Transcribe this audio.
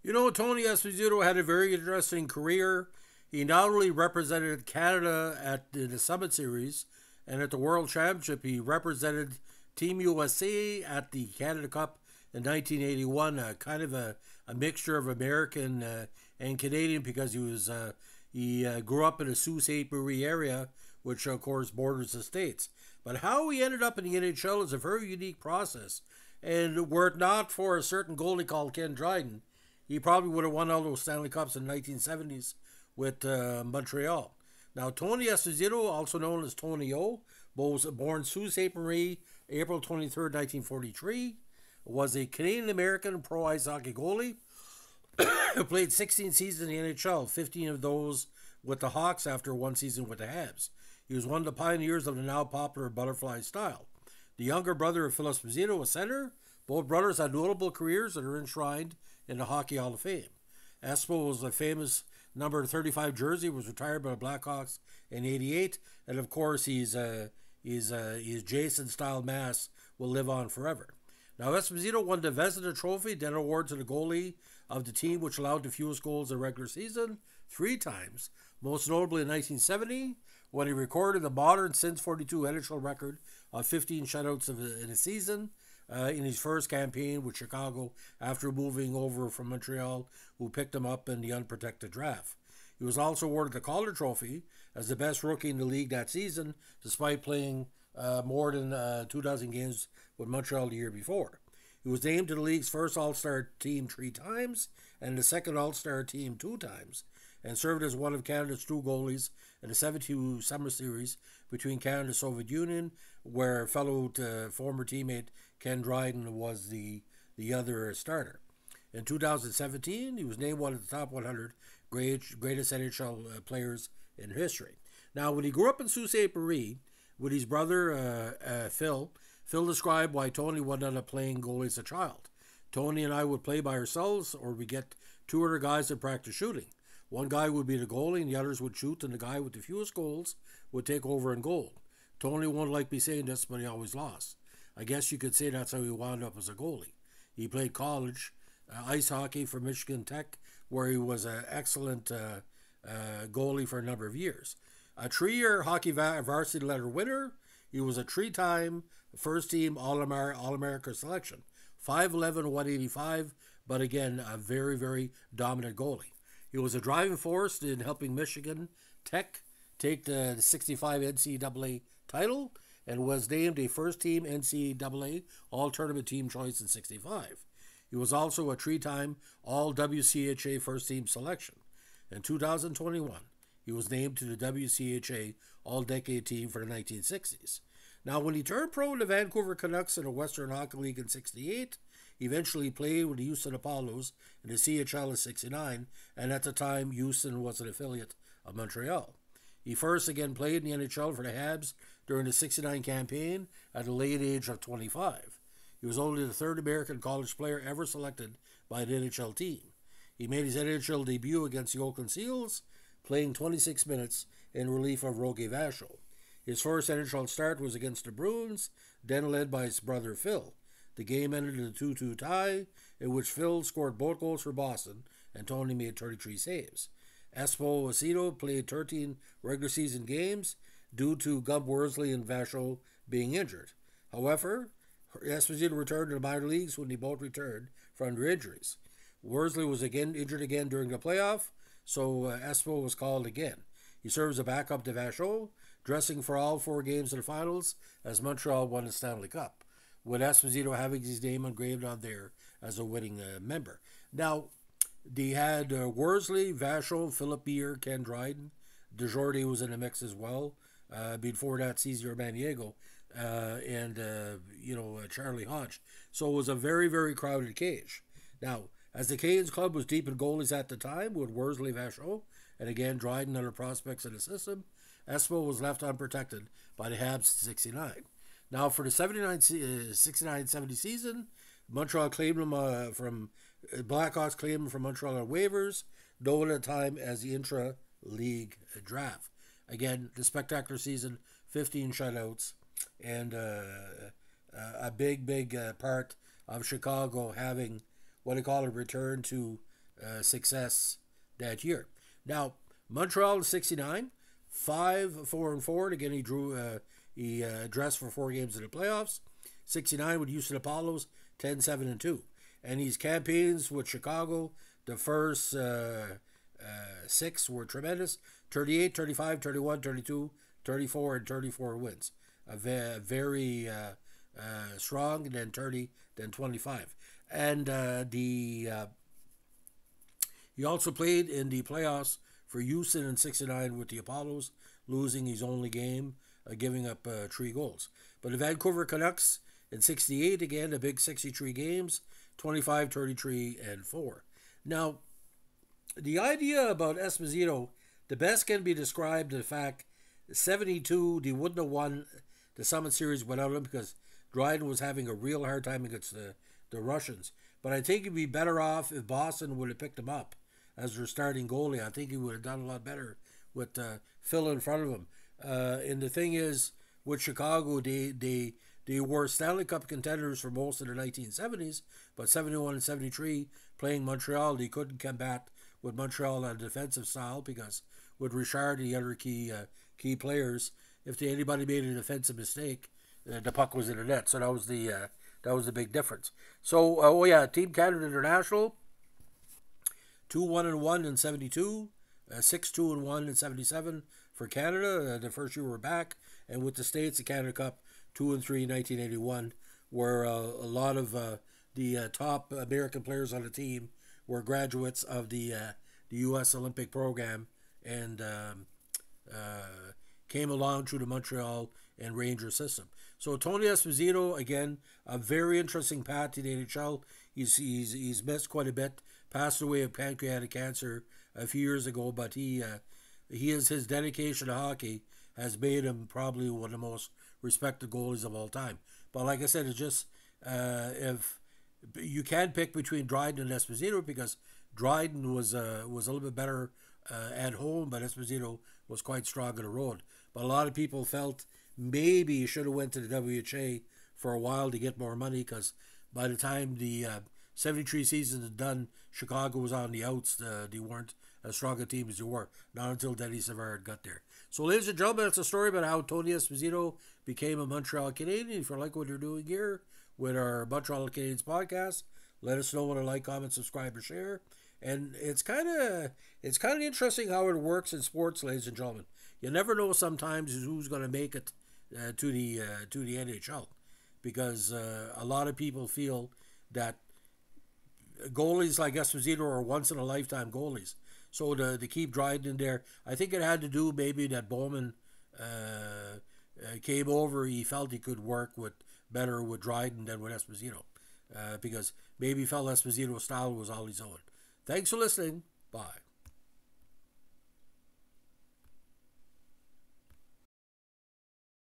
Tony Esposito had a very interesting career. He not only represented Canada at the Summit Series and at the World Championship, he represented Team USA at the Canada Cup in 1981, kind of a mixture of American and Canadian because he grew up in the Sault Ste. Marie area, which of course borders the States. But how he ended up in the NHL is a very unique process. And were it not for a certain goalie called Ken Dryden, he probably would have won all those Stanley Cups in the 1970s with Montreal. Now, Tony Esposito, also known as Tony O, was born Sault Ste. Marie, April 23rd, 1943, was a Canadian-American pro ice hockey goalie who played 16 seasons in the NHL, 15 of those with the Hawks after one season with the Habs. He was one of the pioneers of the now popular butterfly style. The younger brother of Phil Esposito was center. Both brothers had notable careers that are enshrined in the Hockey Hall of Fame. Espo was a famous number 35 jersey, was retired by the Blackhawks in '88, and of course his Jason-style mask will live on forever. Now Esposito won the Vezina Trophy, then award to the goalie of the team which allowed the fewest goals in the regular season 3 times, most notably in 1970 when he recorded the modern since 42 NHL record of 15 shutouts in a season. In his first campaign with Chicago after moving over from Montreal, who picked him up in the unprotected draft. He was also awarded the Calder Trophy as the best rookie in the league that season, despite playing more than 2,000 games with Montreal the year before. He was named to the league's first All-Star team 3 times and the second All-Star team 2 times, and served as one of Canada's 2 goalies in the 72 Summer Series between Canada and the Soviet Union, where fellow former teammate Ken Dryden was the other starter. In 2017, he was named one of the top 100 greatest NHL players in history. Now, when he grew up in Sault Ste. Marie with his brother Phil described why Tony would end up playing goalie as a child. Tony and I would play by ourselves, or we get 2 other guys to practice shooting. One guy would be the goalie, and the others would shoot, and the guy with the fewest goals would take over in goal. Tony won't like me saying this, but he always lost. I guess you could say that's how he wound up as a goalie. He played college ice hockey for Michigan Tech, where he was an excellent goalie for a number of years. A 3-year hockey varsity letter winner, he was a 3-time first-team All-America selection. 5'11", 185, but again, a very, very dominant goalie. He was a driving force in helping Michigan Tech take the 65 NCAA title and was named a first-team NCAA All-Tournament Team Choice in '65. He was also a 3-time All-WCHA first-team selection. In 2021, he was named to the WCHA All-Decade Team for the 1960s. Now, when he turned pro in the Vancouver Canucks in the Western Hockey League in '68, he eventually played with the Houston Apollos in the CHL in '69, and at the time, Houston was an affiliate of Montreal. He first again played in the NHL for the Habs during the '69 campaign at the late age of 25. He was only the 3rd American college player ever selected by an NHL team. He made his NHL debut against the Oakland Seals, playing 26 minutes in relief of Rogie Vachon. His first NHL start was against the Bruins, then led by his brother Phil. The game ended in a 2-2 tie, in which Phil scored both goals for Boston, and Tony made 33 saves. Esposito played 13 regular season games due to Gump Worsley and Vachon being injured. However, Esposito returned to the minor leagues when they both returned from their injuries. Worsley was injured again during the playoff, so Espo was called again. He served as a backup to Vachon, dressing for all 4 games in the finals as Montreal won the Stanley Cup, with Esposito having his name engraved on there as a winning member. Now, they had Worsley, Vachon, Philip Beer, Ken Dryden. DeJourdet was in the mix as well. Before that, Cesar Maniego and Charlie Hodge. So it was a very, very crowded cage. Now, as the Canes club was deep in goalies at the time with Worsley, Vachon, and again Dryden and other prospects in the system, Espo was left unprotected by the Habs in '69. Now, for the 69-70 season, Montreal claimed him Blackhawks claimed him from Montreal on waivers, known at the time as the intra-league draft. Again, the spectacular season, 15 shutouts, and a big part of Chicago having what they call a return to success that year. Now, Montreal in 69, 5-4-4. Again, he dressed for 4 games in the playoffs. 69 with Houston Apollos, 10-7-2. And his campaigns with Chicago, the first 6 were tremendous. 38, 35, 31, 32, 34, and 34 wins. Very strong, and then 30, then 25. And he also played in the playoffs for Houston in 69 with the Apollos, losing his only game, giving up 3 goals. But the Vancouver Canucks in 68, again, the big 63 games, 25, 33, and 4. Now, the idea about Esposito, the best can be described in the fact 72, they wouldn't have won the Summit Series without him because Dryden was having a real hard time against the Russians. But I think he'd be better off if Boston would have picked him up as their starting goalie. I think he would have done a lot better with Phil in front of him. And the thing is, with Chicago, they were Stanley Cup contenders for most of the 1970s, but 71 and 73, playing Montreal, they couldn't combat with Montreal on a defensive style because with Richard and the other key players, if anybody made a defensive mistake, the puck was in the net. So that was the big difference. So Team Canada International, 2-1-1 in 72, 6-2-1 in 77 for Canada. The first year we're back, and with the States, the Canada Cup 2-3 in 1981, where a lot of the top American players on the team were graduates of the U.S. Olympic program and came along through the Montreal and Ranger system. So Tony Esposito, again, a very interesting path to the NHL. He's missed quite a bit. Passed away of pancreatic cancer a few years ago, but his dedication to hockey has made him probably one of the most respected goalies of all time. But like I said, it's just if you can pick between Dryden and Esposito because Dryden was a little bit better at home, but Esposito was quite strong on the road. But a lot of people felt maybe he should have went to the WHA for a while to get more money because by the time the 73 season is done, Chicago was on the outs. They weren't as strong a team as they were. Not until Denny Savard got there. So, ladies and gentlemen, it's a story about how Tony Esposito became a Montreal Canadien. If you like what you're doing here with our Montreal Canadiens podcast, let us know what to like, comment, subscribe, or share. And it's kind of interesting how it works in sports, ladies and gentlemen. You never know sometimes who's going to make it to the NHL because a lot of people feel that goalies like Esposito are once in a lifetime goalies. So to keep Dryden in there, I think it had to do maybe that Bowman came over. He felt he could work better with Dryden than with Esposito because maybe he felt Esposito's style was all his own. Thanks for listening. Bye.